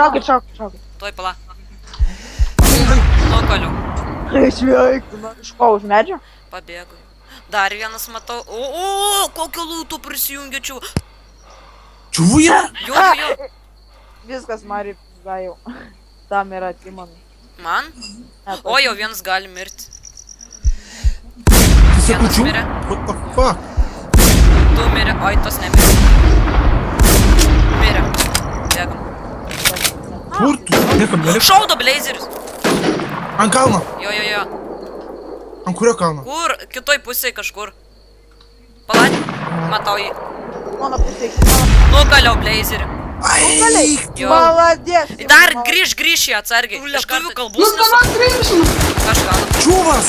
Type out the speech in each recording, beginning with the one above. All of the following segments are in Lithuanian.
Šaukit. Tuoj pala. Nukaliu. Sveik, iš ko, už medžio? Pabėgau. Dar vienas matau. O, kokio lūto prisijungiačiau. Чуя? Jo. Viskas, Mari, jau. Tam yra Timonai. Man? O, jau vienas gali mirti. Ты Vienas sakau, mirė. What the fuck? Du mirė. Oi, tas nemirė. Mirė. Bėgam. Kur tu? Niekam nelik. Šaudo blazeris. Ant kalno. Jo. Ant kurio kalno? Kur? Kitoj pusėje kažkur. Palat. Matau jį. Mano pusė. Nukaliau blazerį. Ai, Jo. Молодец. Dar grįž į atsargiai. Iš kartų kalbus nesu. Kažką. Чувас!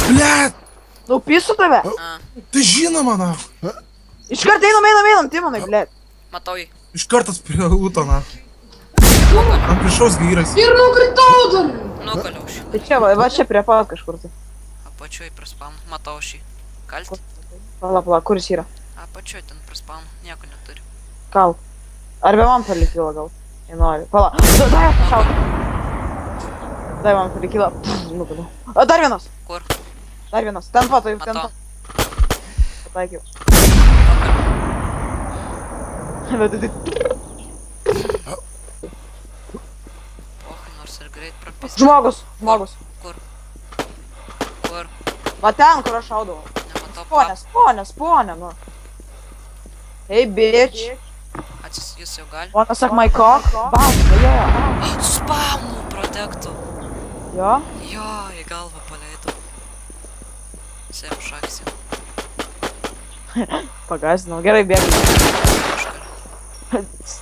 Блядь, Nu, pisu tave. ты žinoma, na. Iškart einam, Timonai, blėt. Matau jį. Iš kartas prie ūto, na. Nukaliau. Ant viršaus gyras. Ir nukritau dar. Nukaliau šį. Tai čia, va čia prie pat kažkur tai. Apačioj prispaunu. Matau šį. Kalti. Pala, kur jis yra? Apačioj ten prispaunu. Nieko neturi. Kal. Ar be man palikilo gal? Nenori. Pala. Dai, šauk. Dai man palikilo. Nukaliau. Dar vienas. Kur? Dar vienas. Ten pat, ten Matau. pat. Pataikiau. Bet tai... Pohai, nors ir greit prapis. Žmogus. Kur? Va ten, kur aš šaudavau. Nematau. Spawnė, nu. Hey, bitch. Jis jau gali. Wanna suck my cock? Bam, jo. Spamnu protektų. Jo? Jo, į galvą paleidau. Sėm šaksi. Pagazdinau. Gerai, bėgai.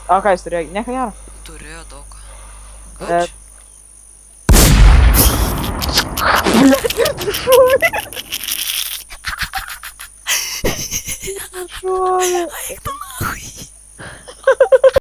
O ką jis turėjo? Nieko nėra. Turėjo daug. Bet... Šuovi. Eik tu nahui.